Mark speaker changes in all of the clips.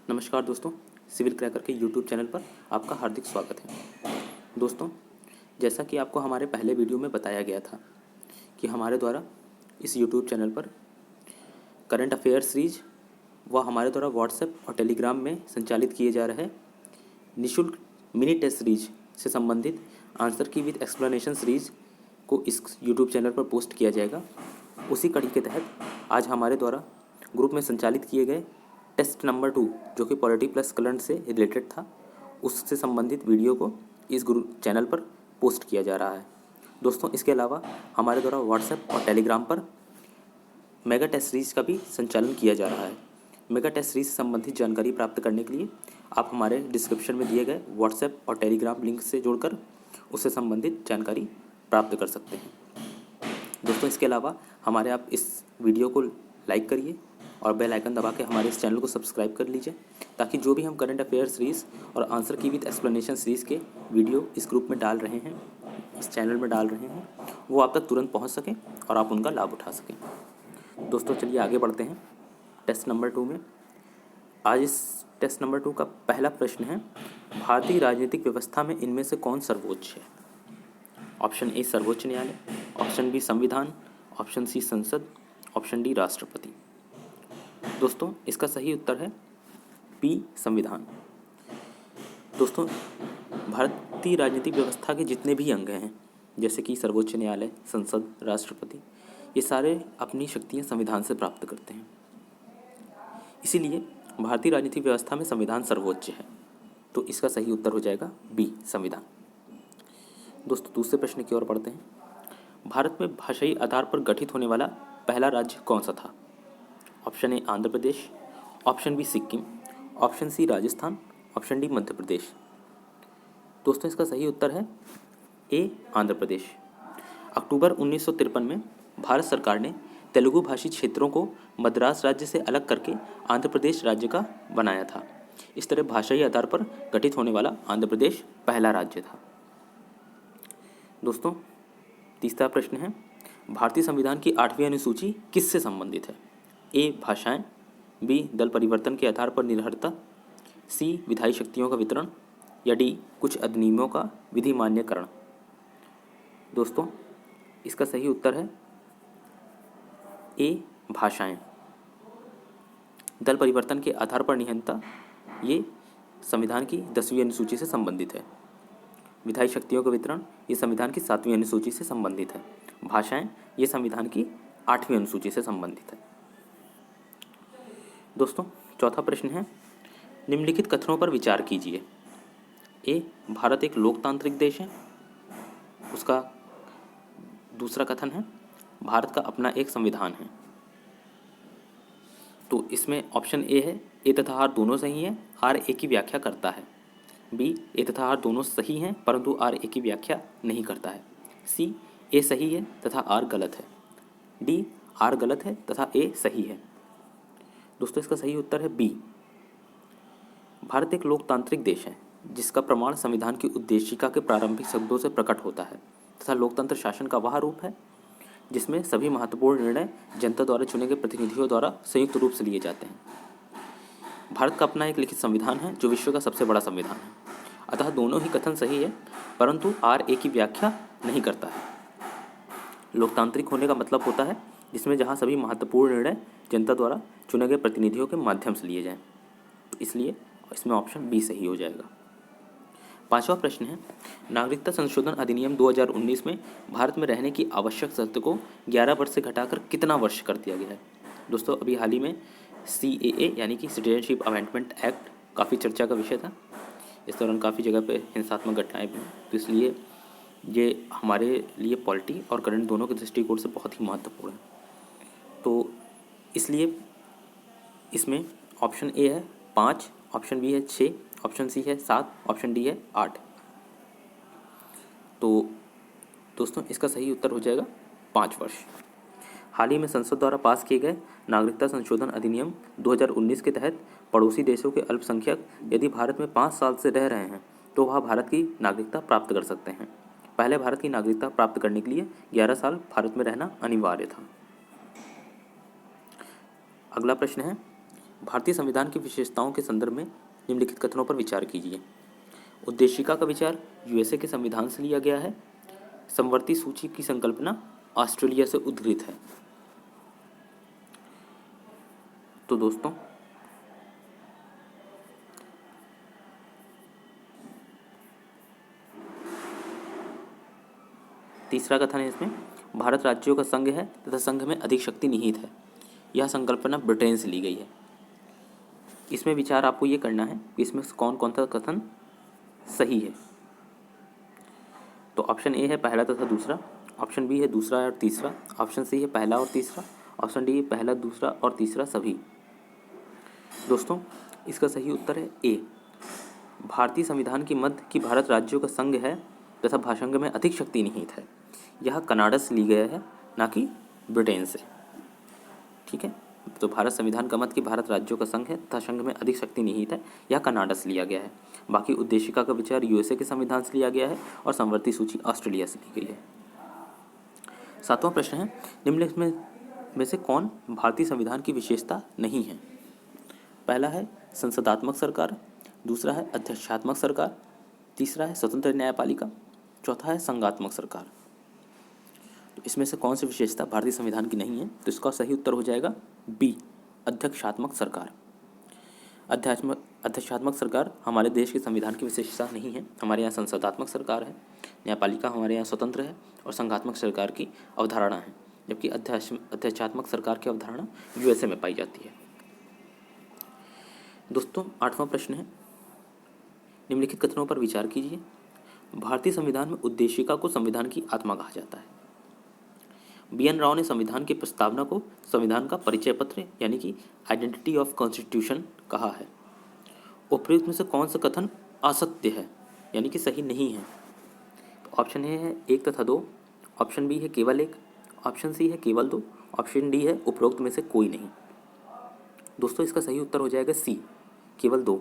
Speaker 1: नमस्कार दोस्तों, civil cracker के यूट्यूब चैनल पर आपका हार्दिक स्वागत है। दोस्तों, जैसा कि आपको हमारे पहले वीडियो में बताया गया था कि हमारे द्वारा इस यूट्यूब चैनल पर करंट अफेयर सीरीज व हमारे द्वारा व्हाट्सएप और टेलीग्राम में संचालित किए जा रहे निःशुल्क मिनी टेस्ट सीरीज से संबंधित आंसर की विद एक्सप्लेनेशन सीरीज को इस यूट्यूब चैनल पर पोस्ट किया जाएगा। उसी कड़ी के तहत आज हमारे द्वारा ग्रुप में संचालित किए गए टेस्ट नंबर 2 जो कि पॉलिटी प्लस करंट से रिलेटेड था, उससे संबंधित वीडियो को इस चैनल पर पोस्ट किया जा रहा है। दोस्तों, इसके अलावा हमारे द्वारा व्हाट्सएप और टेलीग्राम पर मेगा टेस्ट सीरीज का भी संचालन किया जा रहा है। मेगा टेस्ट सीरीज से संबंधित जानकारी प्राप्त करने के लिए आप हमारे डिस्क्रिप्शन में दिए गए व्हाट्सएप और टेलीग्राम लिंक से जुड़कर उससे संबंधित जानकारी प्राप्त कर सकते हैं। दोस्तों, इसके अलावा हमारे आप इस वीडियो को लाइक करिए और बेल आइकन दबा के हमारे इस चैनल को सब्सक्राइब कर लीजिए, ताकि जो भी हम करंट अफेयर सीरीज़ और आंसर की विद एक्सप्लेनेशन सीरीज़ के वीडियो इस ग्रुप में डाल रहे हैं, इस चैनल में डाल रहे हैं, वो आप तक तुरंत पहुंच सकें और आप उनका लाभ उठा सकें। दोस्तों, चलिए आगे बढ़ते हैं टेस्ट नंबर 2 में। आज इस टेस्ट नंबर 2 का पहला प्रश्न है, भारतीय राजनीतिक व्यवस्था में इनमें से कौन सर्वोच्च है? ऑप्शन ए सर्वोच्च न्यायालय, ऑप्शन बी संविधान, ऑप्शन सी संसद, ऑप्शन डी राष्ट्रपति। दोस्तों, इसका सही उत्तर है बी संविधान। दोस्तों, भारतीय राजनीतिक व्यवस्था के जितने भी अंग हैं, जैसे कि सर्वोच्च न्यायालय, संसद, राष्ट्रपति, ये सारे अपनी शक्तियाँ संविधान से प्राप्त करते हैं। इसीलिए भारतीय राजनीतिक व्यवस्था में संविधान सर्वोच्च है, तो इसका सही उत्तर हो जाएगा बी संविधान। दोस्तों, दूसरे प्रश्न की ओर बढ़ते हैं। भारत में भाषाई आधार पर गठित होने वाला पहला राज्य कौन सा था? Option A Andhra Pradesh, option B Sikkim, option C Rajasthan, option D Madhya Pradesh. दोस्तों, इसका सही उत्तर है ए आंध्र प्रदेश। अक्टूबर 1953 में भारत सरकार ने तेलुगु भाषी क्षेत्रों को मद्रास राज्य से अलग करके आंध्र प्रदेश राज्य का बनाया था। इस तरह भाषाई आधार पर गठित होने वाला आंध्र प्रदेश पहला राज्य था। दोस्तों, तीसरा प्रश्न है, भारतीय संविधान की 8वीं अनुसूची किससे संबंधित है? ए भाषाएं, बी दल परिवर्तन के आधार पर निरर्हता, सी विधायी शक्तियों का वितरण, या डी कुछ अधिनियमों का विधि मान्यकरण। दोस्तों, इसका सही उत्तर है ए भाषाएं। दल परिवर्तन के आधार पर निरर्हता ये संविधान की 10वीं अनुसूची से संबंधित है। विधायी शक्तियों का वितरण ये संविधान की 7वीं अनुसूची से संबंधित है। भाषाएं ये संविधान की 8वीं अनुसूची से संबंधित है। दोस्तों, चौथा प्रश्न है, निम्नलिखित कथनों पर विचार कीजिए। ए भारत एक लोकतांत्रिक देश है। उसका दूसरा कथन है, भारत का अपना एक संविधान है। तो इसमें ऑप्शन ए है ए तथा आर दोनों सही हैं, आर ए की व्याख्या करता है। बी ए तथा आर दोनों सही हैं परंतु आर ए की व्याख्या नहीं करता है। सी ए सही है तथा आर गलत है। डी आर गलत है तथा ए सही है। दोस्तों, इसका सही उत्तर है बी। भारत एक लोकतांत्रिक देश है जिसका प्रमाण संविधान की उद्देशिका के प्रारंभिक शब्दों से प्रकट होता है तथा लोकतंत्र शासन का वह रूप है जिसमें सभी महत्वपूर्ण निर्णय जनता द्वारा चुने गए प्रतिनिधियों द्वारा संयुक्त रूप से लिए जाते हैं। भारत का अपना एक लिखित संविधान है जो विश्व का सबसे बड़ा संविधान है। अतः दोनों ही कथन सही है, परंतु आर ए की व्याख्या नहीं करता है। लोकतांत्रिक होने का मतलब होता है जिसमें जहाँ सभी महत्वपूर्ण निर्णय जनता द्वारा चुने गए प्रतिनिधियों के माध्यम से लिए जाएं। तो इसलिए इसमें ऑप्शन बी सही हो जाएगा। पांचवा प्रश्न है, नागरिकता संशोधन अधिनियम 2019 में भारत में रहने की आवश्यक शर्त को 11 वर्ष से घटाकर कितना वर्ष कर दिया गया है? दोस्तों, अभी हाल ही में CAA यानी कि सिटीजनशिप अमेंडमेंट एक्ट काफ़ी चर्चा का विषय था। इस दौरान काफ़ी जगह पे हिंसात्मक घटनाएं भी, तो इसलिए ये हमारे लिए पॉलिटी और करंट दोनों के दृष्टिकोण से बहुत ही महत्वपूर्ण है। तो इसलिए इसमें ऑप्शन ए है 5, ऑप्शन बी है 6, ऑप्शन सी है 7, ऑप्शन डी है 8। तो दोस्तों, इसका सही उत्तर हो जाएगा 5 वर्ष। हाल ही में संसद द्वारा पास किए गए नागरिकता संशोधन अधिनियम 2019 के तहत पड़ोसी देशों के अल्पसंख्यक यदि भारत में 5 साल से रह रहे हैं तो वह भारत की नागरिकता प्राप्त कर सकते हैं। पहले भारत की नागरिकता प्राप्त करने के लिए 11 साल भारत में रहना अनिवार्य था। अगला प्रश्न है, भारतीय संविधान की विशेषताओं के संदर्भ में निम्नलिखित कथनों पर विचार कीजिए। उद्देशिका का विचार यूएसए के संविधान से लिया गया है। समवर्ती सूची की संकल्पना ऑस्ट्रेलिया से उद्धृत है। तो दोस्तों तीसरा कथन है इसमें, भारत राज्यों का संघ है तथा संघ में अधिक शक्ति निहित है। यह संकल्पना ब्रिटेन से ली गई है। इसमें विचार आपको ये करना है कि इसमें कौन कौन सा कथन सही है। तो ऑप्शन ए है पहला तथा दूसरा, ऑप्शन बी है दूसरा और तीसरा, ऑप्शन सी है पहला और तीसरा, ऑप्शन डी है पहला दूसरा और तीसरा सभी। दोस्तों इसका सही उत्तर है ए, भारतीय संविधान की मध्य की भारत राज्यों का संघ है तथा भाषांग में अधिक शक्ति निहित है। यह कनाडा से ली गया है, ना कि ब्रिटेन से। ठीक है, तो भारत संविधान का मत कि भारत राज्यों का संघ है तथा संघ में अधिक शक्ति निहित है, यह कनाडा से लिया गया है। बाकी उद्देशिका का विचार यूएसए के संविधान से लिया गया है और समवर्ती सूची ऑस्ट्रेलिया से ली गई है। सातवां प्रश्न है, निम्नलिखित में से कौन भारतीय संविधान की विशेषता नहीं है। पहला है संसदात्मक सरकार, दूसरा है अध्यक्षात्मक सरकार, तीसरा है स्वतंत्र न्यायपालिका, चौथा है संघात्मक सरकार। तो इसमें से कौन सी विशेषता भारतीय संविधान की नहीं है। तो इसका सही उत्तर हो जाएगा बी, अध्यक्षात्मक सरकार। अध्यक्षात्मक सरकार हमारे देश के संविधान की विशेषता नहीं है। हमारे यहाँ संसदात्मक सरकार है, न्यायपालिका हमारे यहाँ स्वतंत्र है और संघात्मक सरकार की अवधारणा है, जबकि अध्यक्षात्मक सरकार की अवधारणा यूएसए में पाई जाती है। दोस्तों आठवां प्रश्न है, निम्नलिखित कथनों पर विचार कीजिए। भारतीय संविधान में उद्देशिका को संविधान की आत्मा कहा जाता है। बी.एन. राव ने संविधान की प्रस्तावना को संविधान का परिचय पत्र यानी कि आइडेंटिटी ऑफ कॉन्स्टिट्यूशन कहा है। उपयुक्त में से कौन सा कथन असत्य है यानी कि सही नहीं है। तो ऑप्शन ए है 1 तथा 2, ऑप्शन बी है केवल 1, ऑप्शन सी है केवल 2, ऑप्शन डी है उपरोक्त में से कोई नहीं। दोस्तों इसका सही उत्तर हो जाएगा सी, केवल 2।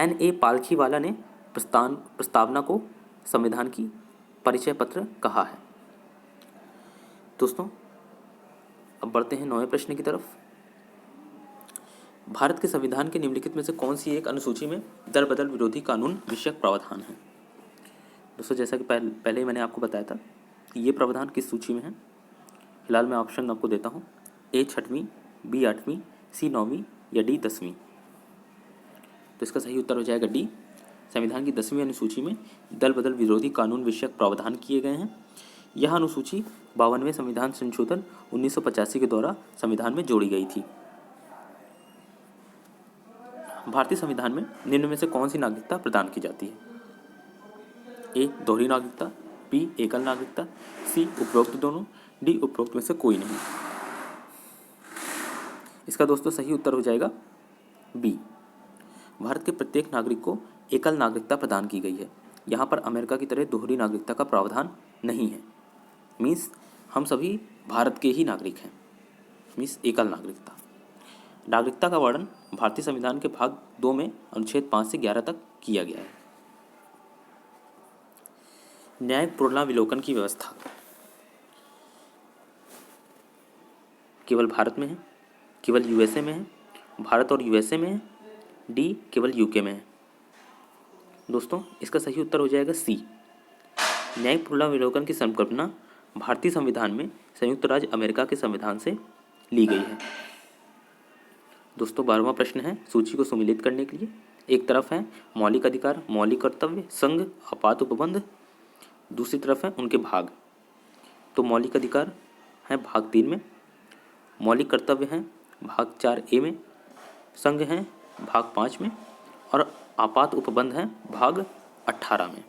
Speaker 1: N.A. पालखीवाला ने प्रस्तावना को संविधान की परिचय पत्र कहा है। दोस्तों अब बढ़ते हैं 9वें प्रश्न की तरफ। भारत के संविधान के निम्नलिखित में से कौन सी एक अनुसूची में दल बदल विरोधी कानून विषयक प्रावधान है। दोस्तों जैसा कि पहले ही मैंने आपको बताया था कि ये प्रावधान किस सूची में है। फिलहाल मैं ऑप्शन आपको देता हूँ, ए 6वीं, बी 8वीं, सी 9वीं या डी 10वीं। तो इसका सही उत्तर हो जाएगा डी, संविधान की 10वीं अनुसूची में दल बदल विरोधी कानून विषयक प्रावधान किए गए हैं। यह अनुसूची 52वें संविधान संशोधन 1985 के द्वारा संविधान में जोड़ी गई थी। भारतीय संविधान में निम्न में से कौन सी नागरिकता प्रदान की जाती है। ए दोहरी नागरिकता, बी एकल नागरिकता, सी उपरोक्त दोनों, डी उपरोक्त में से कोई नहीं। इसका दोस्तों सही उत्तर हो जाएगा बी, भारत के प्रत्येक नागरिक को एकल नागरिकता प्रदान की गई है। यहाँ पर अमेरिका की तरह दोहरी नागरिकता का प्रावधान नहीं है। मीन्स हम सभी भारत के ही नागरिक हैं, मीन्स एकल नागरिकता। नागरिकता का वर्णन भारतीय संविधान के भाग 2 में अनुच्छेद 5 से 11 तक किया गया है। न्यायिक पुनरावलोकन की व्यवस्था केवल भारत में है, केवल यूएसए में है, भारत और यूएसए में है, डी केवल यूके में है। दोस्तों इसका सही उत्तर हो जाएगा सी, न्यायिक पुनरावलोकन की संकल्पना भारतीय संविधान में संयुक्त राज्य अमेरिका के संविधान से ली गई है। दोस्तों 12वां प्रश्न है सूची को सुमिलित करने के लिए। एक तरफ है मौलिक अधिकार, मौलिक कर्तव्य, संघ, आपात उपबंध, दूसरी तरफ है उनके भाग। तो मौलिक अधिकार है भाग 3 में, मौलिक कर्तव्य हैं भाग 4A में, संघ हैं भाग 5 में और आपात उपबंध हैं भाग 18 में।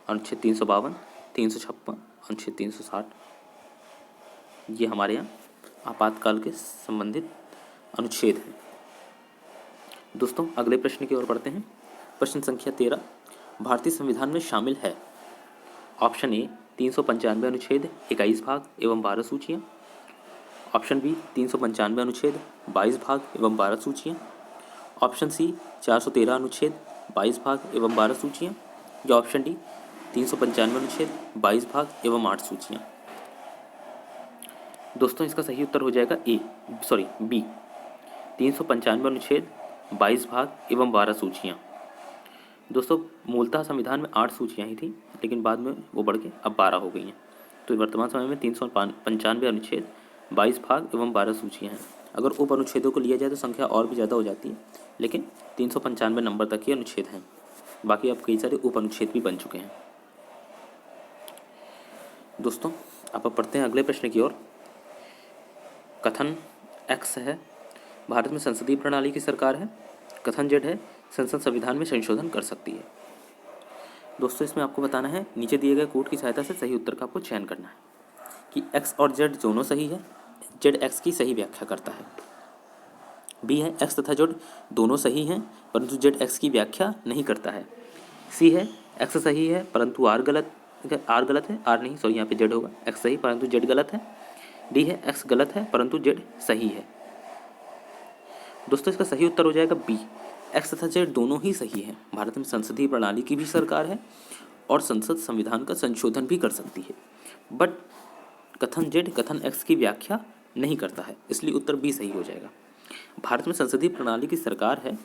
Speaker 1: अनुच्छेद 352, 356, अनुच्छेद 360 ये हमारे यहाँ आपातकाल के संबंधित अनुच्छेद हैं। दोस्तों अगले प्रश्न की ओर बढ़ते हैं। प्रश्न संख्या 13 भारतीय संविधान में शामिल है। ऑप्शन ए 395 अनुच्छेद 21 भाग एवं 12 सूचियाँ, ऑप्शन बी 395 अनुच्छेद 22 भाग एवं 12 सूचियाँ, ऑप्शन सी 413 अनुच्छेद 22 भाग एवं 12 सूचियाँ या ऑप्शन डी 395 अनुच्छेद 22 भाग एवं 8 सूचियाँ। दोस्तों इसका सही उत्तर हो जाएगा बी। 395 अनुच्छेद, 22 भाग एवं 12 सूचियाँ। दोस्तों मूलतः संविधान में 8 सूचियाँ ही थी, लेकिन बाद में वो बढ़ के अब 12 हो गई हैं। तो वर्तमान समय में 395 अनुच्छेद, 22 भाग एवं 12 सूचियाँ हैं। अगर उप अनुच्छेदों को लिया जाए तो संख्या और भी ज़्यादा हो जाती है, लेकिन 395 नंबर तक ही अनुच्छेद हैं। बाकी अब कई सारे उप अनुच्छेद भी बन चुके हैं। दोस्तों अब पढ़ते हैं अगले प्रश्न की ओर। कथन एक्स है, भारत में संसदीय प्रणाली की सरकार है। कथन जेड है, संसद संविधान में संशोधन कर सकती है। दोस्तों इसमें आपको बताना है, नीचे दिए गए कोड की सहायता से सही उत्तर का आपको चयन करना है कि एक्स और जेड दोनों सही है। जेड एक्स की सही व्याख्या करता है। बी है, एक्स तथा जेड दोनों सही हैं परंतु जेड एक्स की व्याख्या नहीं करता है। सी है, एक्स सही है परंतु आर गलत है। आर नहीं, सॉरी, यहाँ पे जेड होगा। एक्स सही परंतु जेड गलत है। डी है, एक्स गलत है परंतु जेड सही है। दोस्तों इसका सही उत्तर हो जाएगा बी, एक्स तथा जेड दोनों ही सही है। भारत में संसदीय प्रणाली की भी सरकार है और संसद संविधान का संशोधन भी कर सकती है, बट कथन जेड कथन एक्स की व्याख्या नहीं करता है, इसलिए उत्तर बी सही हो जाएगा। भारत में संसदीय प्रणाली की सरकार है,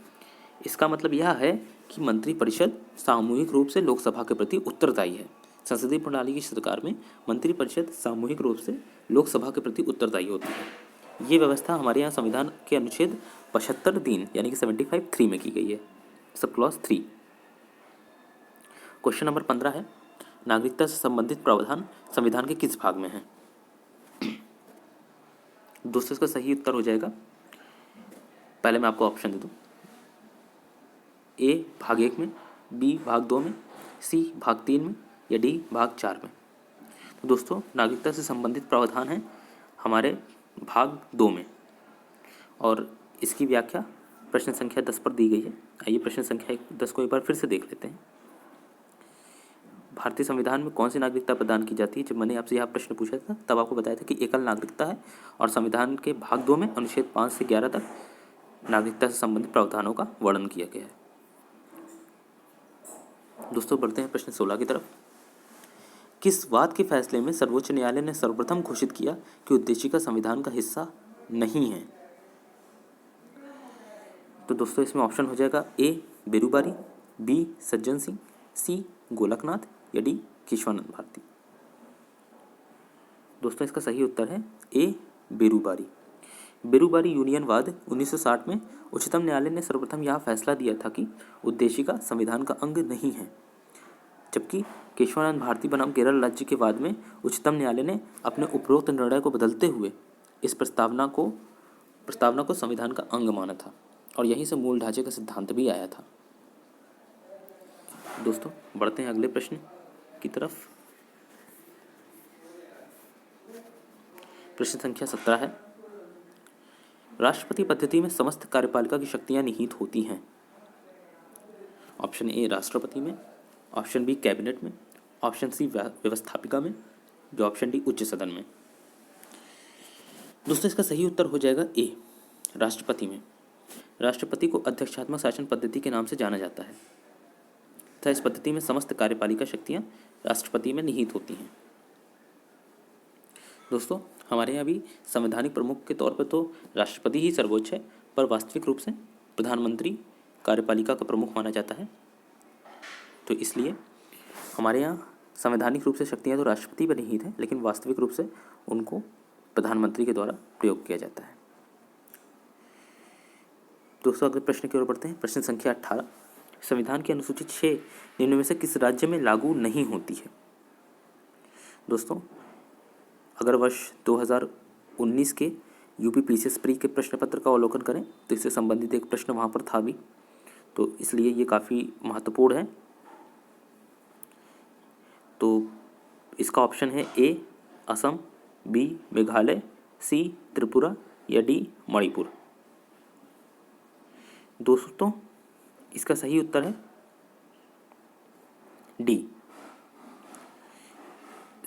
Speaker 1: इसका मतलब यह है कि मंत्रिपरिषद सामूहिक रूप से लोकसभा के प्रति उत्तरदायी है। संसदीय प्रणाली की सरकार में मंत्रिपरिषद सामूहिक रूप से लोकसभा के प्रति उत्तरदायी होती है। ये व्यवस्था हमारे यहाँ संविधान के अनुच्छेद 75(3) यानी कि 75(3) में की गई है, सब क्लॉज 3। क्वेश्चन नंबर 15 है, नागरिकता से संबंधित प्रावधान संविधान के किस भाग में है? दोस्तों इसका सही उत्तर हो जाएगा, पहले मैं आपको ऑप्शन दे दूं, ए भाग 1 में, बी भाग 2 में, सी भाग 3 में या डी भाग 4 में। तो दोस्तों नागरिकता से संबंधित प्रावधान है हमारे भाग 2 में, और इसकी व्याख्या प्रश्न संख्या 10 पर दी गई है। आइए प्रश्न संख्या 10 को एक बार फिर से देख लेते हैं। भारतीय संविधान में कौन सी नागरिकता प्रदान की जाती है? जब मैंने आपसे यह प्रश्न पूछा था तब आपको बताया था कि एकल नागरिकता है, और संविधान के भाग 2 में अनुच्छेद 5 से 11 तक नागरिकता से संबंधित प्रावधानों का वर्णन किया गया है। दोस्तों बढ़ते हैं प्रश्न 16 की तरफ। किस वाद के फैसले में सर्वोच्च न्यायालय ने सर्वप्रथम घोषित किया कि उद्देशिका संविधान का हिस्सा नहीं है? तो दोस्तों इसमें ऑप्शन हो जाएगा ए बेरूबारी, बी सज्जन सिंह, सी गोलकनाथ या डी केशवानंद भारती। दोस्तों इसका सही उत्तर है ए बेरूबारी। बेरूबारी यूनियनवाद 1960 में उच्चतम न्यायालय ने सर्वप्रथम यह फैसला दिया था कि उद्देशिका संविधान का अंग नहीं है, जबकि केशवानंद भारती बनाम केरल राज्य के वाद में उच्चतम न्यायालय ने अपने उपरोक्त निर्णय को बदलते हुए इस प्रस्तावना को संविधान का अंग माना था, और यहीं से मूल ढांचे का सिद्धांत भी आया था। दोस्तों बढ़ते हैं अगले प्रश्न की तरफ। प्रश्न संख्या 17 है, राष्ट्रपति पद्धति में समस्त कार्यपालिका की शक्तियां निहित होती हैं। ऑप्शन ए राष्ट्रपति में, ऑप्शन बी कैबिनेट में, ऑप्शन सी व्यवस्थापिका में, जो ऑप्शन डी उच्च सदन में। दोस्तों इसका सही उत्तर हो जाएगा ए राष्ट्रपति में। राष्ट्रपति को अध्यक्षात्मक शासन पद्धति के नाम से जाना जाता है तथा इस पद्धति में समस्त कार्यपालिका शक्तियां राष्ट्रपति में निहित होती हैं। दोस्तों हमारे यहाँ भी संवैधानिक प्रमुख के तौर पर तो राष्ट्रपति ही सर्वोच्च है, पर वास्तविक रूप से प्रधानमंत्री कार्यपालिका का प्रमुख माना जाता है। तो इसलिए हमारे यहाँ संवैधानिक रूप से शक्तियाँ तो राष्ट्रपति पर निहित हैं, लेकिन वास्तविक रूप से उनको प्रधानमंत्री के द्वारा प्रयोग किया जाता है। दोस्तों अगले प्रश्न की ओर बढ़ते हैं। प्रश्न संख्या 18, संविधान की अनुसूची 6 निम्न में से किस राज्य में लागू नहीं होती है? दोस्तों अगर वर्ष 2019 के यूपी पीसीएस प्री के प्रश्न पत्र का अवलोकन करें तो इससे संबंधित एक प्रश्न वहाँ पर था भी, तो इसलिए ये काफ़ी महत्वपूर्ण है। तो इसका ऑप्शन है ए असम, बी मेघालय, सी त्रिपुरा या डी मणिपुर। दोस्तों इसका सही उत्तर है डी।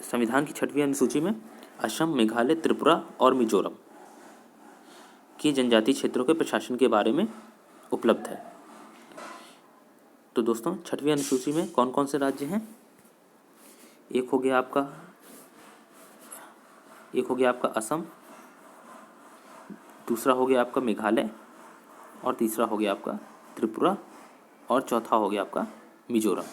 Speaker 1: संविधान की 6वीं अनुसूची में असम, मेघालय, त्रिपुरा और मिजोरम के जनजातीय क्षेत्रों के प्रशासन के बारे में उपलब्ध है। तो दोस्तों 6वीं अनुसूची में कौन कौन से राज्य हैं? एक हो गया आपका एक हो गया आपका असम, दूसरा हो गया आपका मेघालय, और तीसरा हो गया आपका त्रिपुरा, और चौथा हो गया आपका मिजोरम।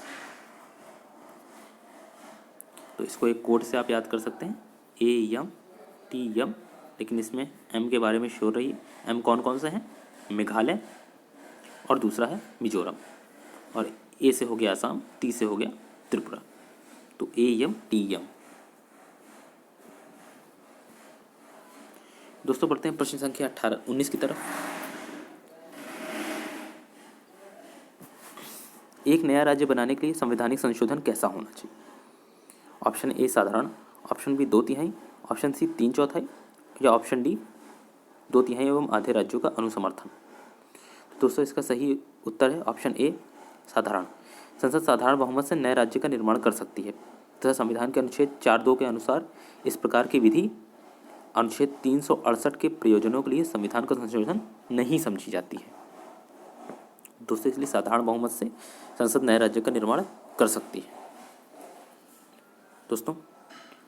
Speaker 1: तो इसको एक कोड से आप याद कर सकते हैं, AMTM, लेकिन इसमें M के बारे में श्योर रहिए। M कौन कौन से हैं? मेघालय, और दूसरा है मिजोरम, और A से हो गया असम, T से हो गया त्रिपुरा। तो AMTM। दोस्तों बढ़ते हैं प्रश्न संख्या 19 की तरफ। एक नया राज्य बनाने के लिए संवैधानिक संशोधन कैसा होना चाहिए? ऑप्शन ए साधारण, ऑप्शन बी 2/3, ऑप्शन सी 3/4, या ऑप्शन डी 2/3 एवं आधे राज्यों का अनुसमर्थन। तो दोस्तों इसका सही उत्तर है ऑप्शन ए साधारण। संसद साधारण बहुमत से नए राज्य का निर्माण कर सकती है तथा संविधान के अनुच्छेद 4(2) के अनुसार इस प्रकार की विधि अनुच्छेद 368 के प्रयोजनों के लिए संविधान का संशोधन नहीं समझी जाती है। दोस्तों इसलिए साधारण बहुमत से संसद नए राज्य का निर्माण कर सकती है। दोस्तों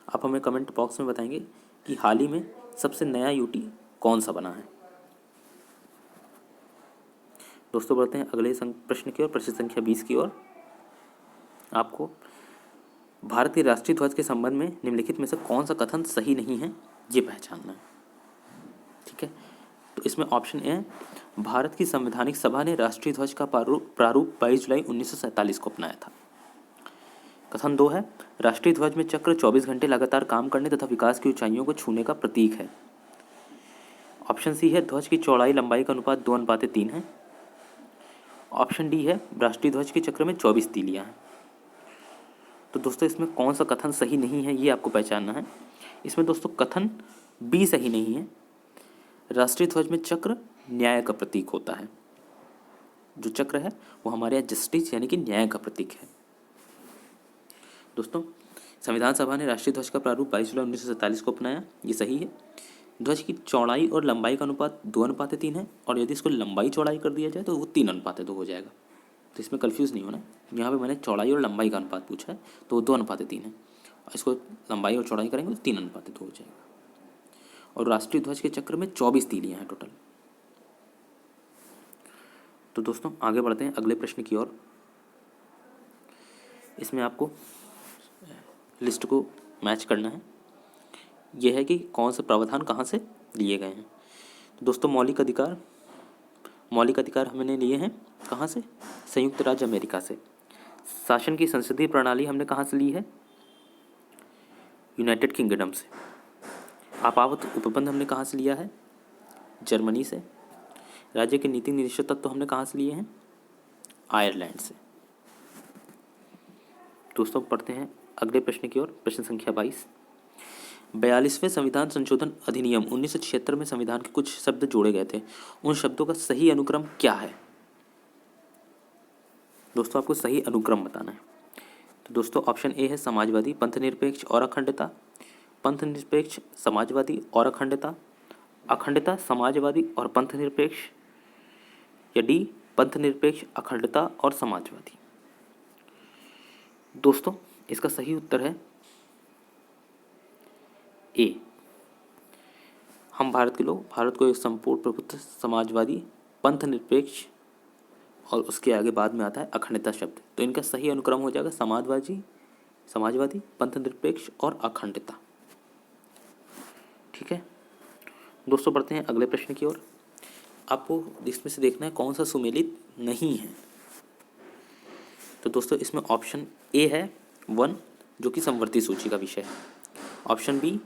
Speaker 1: आप हमें कमेंट बॉक्स में बताएंगे कि हाल ही में सबसे नया यूटी कौन सा बना है। दोस्तों बढ़ते हैं अगले प्रश्न की ओर, प्रश्न संख्या 20 की ओर। आपको भारत के राष्ट्रीय ध्वज के संबंध में निम्नलिखित में से कौन सा कथन सही नहीं है ये पहचानना है। ठीक है, तो इसमें ऑप्शन ए है, भारत की संवैधानिक सभा ने राष्ट्रीय ध्वज का प्रारूप 22 जुलाई 1947 को अपनाया था। कथन 2 है, राष्ट्रीय ध्वज में चक्र 24 घंटे लगातार काम करने तथा विकास की ऊंचाइयों को छूने का प्रतीक है। ऑप्शन सी है, ध्वज की चौड़ाई लंबाई का अनुपात 2:3 है। ऑप्शन डी है, राष्ट्रीय ध्वज के चक्र में 24 तीलियां हैं। तो दोस्तों इसमें कौन सा कथन सही नहीं है ये आपको पहचानना है। इसमें दोस्तों कथन बी सही नहीं है, राष्ट्रीय ध्वज में चक्र न्याय का प्रतीक होता है। जो चक्र है वो हमारे यहाँ जस्टिस यानी कि न्याय का प्रतीक है। दोस्तों संविधान सभा ने राष्ट्रीय ध्वज का प्रारूप 22 जुलाई 1947 को अपनाया, ये सही है। ध्वज की चौड़ाई और लंबाई का अनुपात 2:3 है, और यदि इसको लंबाई चौड़ाई कर दिया जाए तो वो 3:2 हो जाएगा। तो इसमें कंफ्यूज नहीं होना, यहाँ पे मैंने चौड़ाई और लंबाई का अनुपात पूछा है तो वो 2:3 है, और इसको लंबाई और चौड़ाई करेंगे तो 3:2 हो जाएगा। और राष्ट्रीय ध्वज के चक्र में 24 तीलियां हैं टोटल। तो दोस्तों आगे बढ़ते हैं अगले प्रश्न की ओर। इसमें आपको लिस्ट को मैच करना है। यह है कि कौन से प्रावधान कहाँ से लिए गए हैं। तो दोस्तों मौलिक अधिकार हमने लिए हैं कहाँ से? संयुक्त राज्य अमेरिका से। शासन की संसदीय प्रणाली हमने कहाँ से ली है? यूनाइटेड किंगडम से। आपात उपबंध हमने कहाँ से लिया है? जर्मनी से। राज्य के नीति निदेशक तत्व हमने कहाँ से लिए हैं? आयरलैंड से। दोस्तों पढ़ते हैं अगले प्रश्न की ओर, प्रश्न संख्या 22। 42वें संविधान संशोधन अधिनियम 1976 में संविधान के कुछ शब्द जोड़े गए थे, उन शब्दों का सही अनुक्रम क्या है? दोस्तों आपको सही अनुक्रम बताना है। तो दोस्तों ऑप्शन ए है, समाजवादी, पंथनिरपेक्ष और अखंडता, पंथनिरपेक्ष, समाजवादी और अखंडता, अखंडता, समाजवादी और पंथनिरपेक्ष, या डी पंथनिरपेक्ष, अखंडता और समाजवादी। दोस्तों इसका सही उत्तर है ए। हम भारत के लोग भारत को एक संपूर्ण प्रभुत्व, समाजवादी, पंथनिरपेक्ष, और उसके आगे बाद में आता है अखंडता शब्द। तो इनका सही अनुक्रम हो जाएगा समाजवादी, पंथनिरपेक्ष और अखंडता। ठीक है दोस्तों, बढ़ते हैं अगले प्रश्न की ओर। आपको इसमें से देखना है कौन सा सुमेलित नहीं है। तो दोस्तों इसमें ऑप्शन ए है 1, जो कि समवर्ती सूची का विषय है। ऑप्शन बी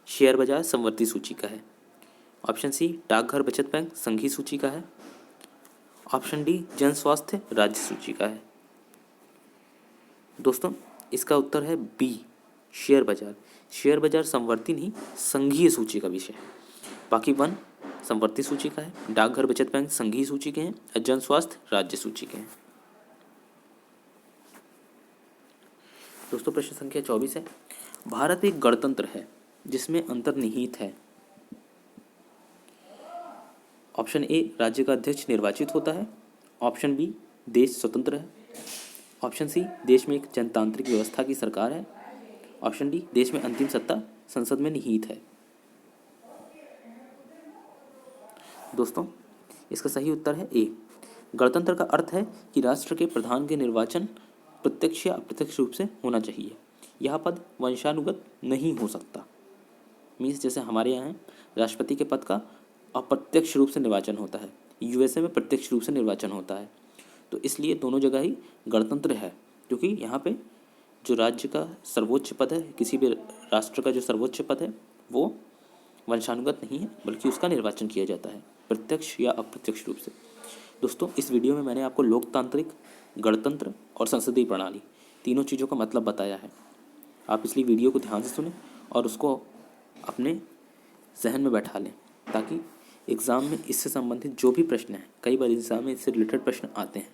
Speaker 1: शेयर बाजार समवर्ती सूची का है। ऑप्शन सी डाकघर बचत बैंक संघीय सूची का है। ऑप्शन डी जन स्वास्थ्य राज्य सूची का है। दोस्तों इसका उत्तर है बी शेयर बाजार। शेयर बाजार समवर्ती नहीं संघीय सूची का विषय है। बाकी 1 समवर्ती सूची का है, डाकघर बचत बैंक संघीय सूची के हैं, और जन स्वास्थ्य राज्य सूची के हैं। दोस्तों प्रश्न संख्या 24 है, भारत एक गणतंत्र है जिसमें अंतर्निहित है। ऑप्शन ए राज्य का अध्यक्ष निर्वाचित होता है। ऑप्शन बी देश स्वतंत्र है। ऑप्शन सी देश में एक जनतांत्रिक व्यवस्था की सरकार है। ऑप्शन डी देश में अंतिम सत्ता संसद में निहित है। दोस्तों, इसका सही उत्तर है ए। गणतंत्र का अर्थ है कि राष्ट्र के प्रधान के निर्वाचन प्रत्यक्ष या अप्रत्यक्ष रूप से होना चाहिए। यह पद वंशानुगत नहीं हो सकता। मीन्स जैसे हमारे यहाँ है, राष्ट्रपति के पद का अप्रत्यक्ष रूप से निर्वाचन होता है, यूएसए में प्रत्यक्ष रूप से निर्वाचन होता है। तो इसलिए दोनों जगह ही गणतंत्र है, क्योंकि यहाँ पे जो राज्य का सर्वोच्च पद है, किसी भी राष्ट्र का जो सर्वोच्च पद है, वो वंशानुगत नहीं है, बल्कि उसका निर्वाचन किया जाता है प्रत्यक्ष या अप्रत्यक्ष रूप से। दोस्तों, इस वीडियो में मैंने आपको लोकतांत्रिक, गणतंत्र और संसदीय प्रणाली तीनों चीज़ों का मतलब बताया है। आप इसलिए वीडियो को ध्यान से सुनें और उसको अपने जहन में बैठा लें, ताकि एग्ज़ाम में इससे संबंधित जो भी प्रश्न हैं, कई बार एग्ज़ाम में इससे रिलेटेड प्रश्न आते हैं,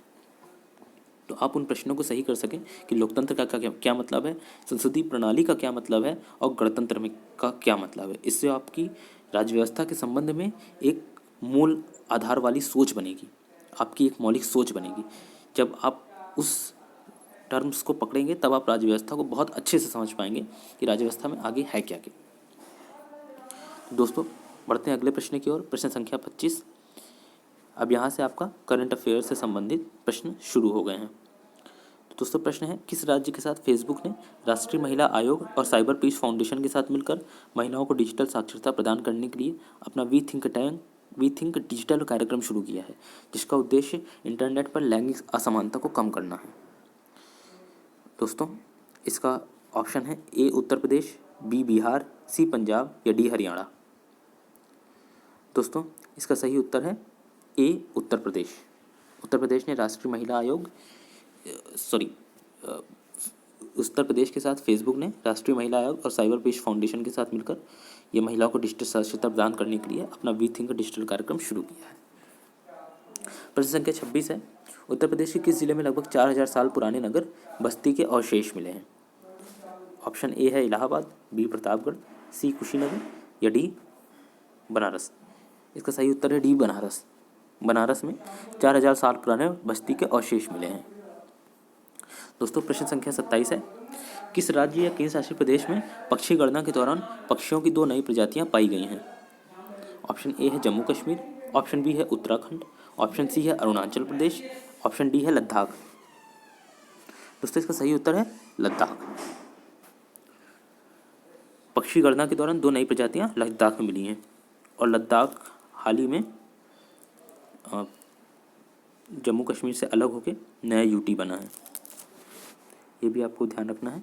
Speaker 1: तो आप उन प्रश्नों को सही कर सकें कि लोकतंत्र का क्या मतलब है, संसदीय प्रणाली का क्या मतलब है और गणतंत्र में का क्या मतलब है। इससे आपकी राज्य व्यवस्था के संबंध में एक मूल आधार वाली सोच बनेगी, आपकी एक मौलिक सोच बनेगी। जब आप उस टर्म्स को पकड़ेंगे तब आप राज्य व्यवस्था को बहुत अच्छे से समझ पाएंगे कि राज्य व्यवस्था में आगे है क्या क्या। दोस्तों, बढ़ते हैं अगले प्रश्न की ओर। प्रश्न संख्या 25। अब यहाँ से आपका करंट अफेयर से संबंधित प्रश्न शुरू हो गए हैं। तो दोस्तों, प्रश्न है, किस राज्य के साथ फेसबुक ने राष्ट्रीय महिला आयोग और साइबर पीस फाउंडेशन के साथ मिलकर महिलाओं को डिजिटल साक्षरता प्रदान करने के लिए अपना वी थिंक डिजिटल कार्यक्रम शुरू किया है, जिसका उद्देश्य इंटरनेट पर लैंगिक असमानता को कम करना है। दोस्तों, इसका ऑप्शन है ए उत्तर प्रदेश, बी बिहार, सी पंजाब या डी हरियाणा। दोस्तों, इसका सही उत्तर है ए उत्तर प्रदेश। उत्तर प्रदेश ने राष्ट्रीय महिला आयोग उत्तर प्रदेश के साथ फेसबुक ने राष्ट्रीय महिला आयोग और साइबर पीस फाउंडेशन के साथ मिलकर ये महिलाओं को डिजिटल साक्षरता प्रदान करने के लिए अपना वी थिंक डिजिटल कार्यक्रम शुरू किया है। प्रश्न संख्या 26 है, उत्तर प्रदेश के किस जिले में लगभग 4000 साल पुराने नगर बस्ती के अवशेष मिले हैं। ऑप्शन ए है इलाहाबाद, बी प्रतापगढ़, सी कुशीनगर या डी बनारस। इसका सही उत्तर है डी बनारस। बनारस में 4000 साल पुराने बस्ती के अवशेष मिले हैं। दोस्तों, प्रश्न संख्या 27 है, किस राज्य या केंद्र शासित प्रदेश में पक्षी गणना के दौरान पक्षियों की 2 नई प्रजातियां पाई गई हैं। ऑप्शन ए है जम्मू कश्मीर, ऑप्शन बी है उत्तराखंड, ऑप्शन सी है अरुणाचल प्रदेश, ऑप्शन डी है लद्दाख। दोस्तों, इसका सही उत्तर है लद्दाख। पक्षी गणना के दौरान 2 नई प्रजातियां लद्दाख में मिली हैं और लद्दाख हाल ही में जम्मू कश्मीर से अलग होकर नया यूटी बना है। ये भी आपको ध्यान रखना है।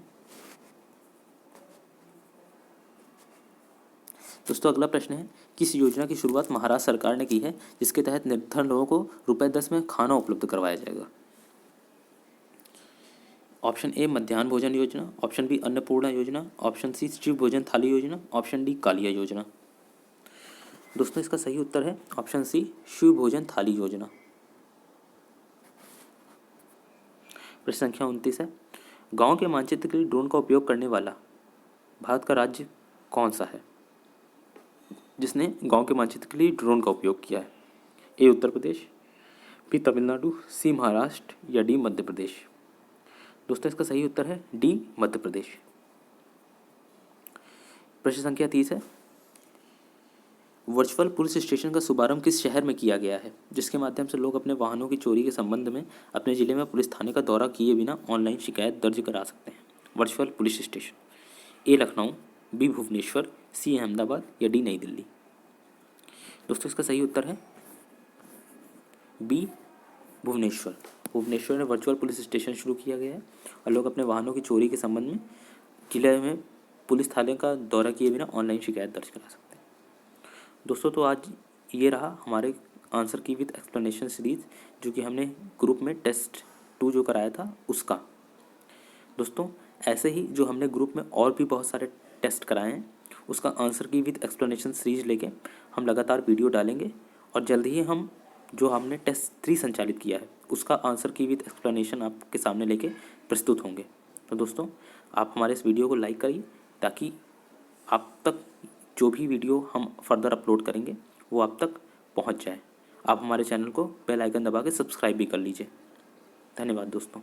Speaker 1: दोस्तों, अगला प्रश्न है, किस योजना की शुरुआत महाराष्ट्र सरकार ने की है जिसके तहत निर्धन लोगों को ₹10 में खाना उपलब्ध करवाया जाएगा। ऑप्शन ए मध्याह्न भोजन योजना, ऑप्शन बी अन्नपूर्णा योजना, ऑप्शन सी शिव भोजन थाली योजना, ऑप्शन डी कालिया योजना। दोस्तों, इसका सही उत्तर है ऑप्शन सी शिव भोजन थाली योजना। प्रश्न संख्या 29 है, गांव के मानचित्र के लिए ड्रोन का उपयोग करने वाला भारत का राज्य कौन सा है जिसने गांव के मानचित्र के लिए ड्रोन का उपयोग किया है। ए उत्तर प्रदेश, बी तमिलनाडु, सी महाराष्ट्र या डी मध्य प्रदेश। दोस्तों, इसका सही उत्तर है डी मध्य प्रदेश। प्रश्न संख्या 30 है, वर्चुअल पुलिस स्टेशन का शुभारंभ किस शहर में किया गया है जिसके माध्यम से लोग अपने वाहनों की चोरी के संबंध में अपने जिले में पुलिस थाने का दौरा किए बिना ऑनलाइन शिकायत दर्ज करा सकते हैं। वर्चुअल पुलिस स्टेशन, ए लखनऊ, बी भुवनेश्वर, सी अहमदाबाद या डी नई दिल्ली। दोस्तों, इसका सही उत्तर है बी भुवनेश्वर। भुवनेश्वर में वर्चुअल पुलिस स्टेशन शुरू किया गया है और लोग अपने वाहनों की चोरी के संबंध में जिले में पुलिस थाने का दौरा किए बिना ऑनलाइन शिकायत दर्ज करा सकते हैं। दोस्तों, तो आज ये रहा हमारे आंसर की विद एक्सप्लेनेशन सीरीज, जो कि हमने ग्रुप में टेस्ट 2 जो कराया था उसका। दोस्तों, ऐसे ही जो हमने ग्रुप में और भी बहुत सारे टेस्ट कराए हैं उसका आंसर की विद एक्सप्लेनेशन सीरीज लेके हम लगातार वीडियो डालेंगे और जल्दी ही हम जो हमने टेस्ट 3 संचालित किया है उसका आंसर की विद एक्सप्लेनेशन आपके सामने लेके प्रस्तुत होंगे। तो दोस्तों, आप हमारे इस वीडियो को लाइक करिए ताकि आप तक जो भी वीडियो हम फर्दर अपलोड करेंगे वो आप तक पहुंच जाए। आप हमारे चैनल को बेल आइकन दबा के सब्सक्राइब भी कर लीजिए। धन्यवाद दोस्तों।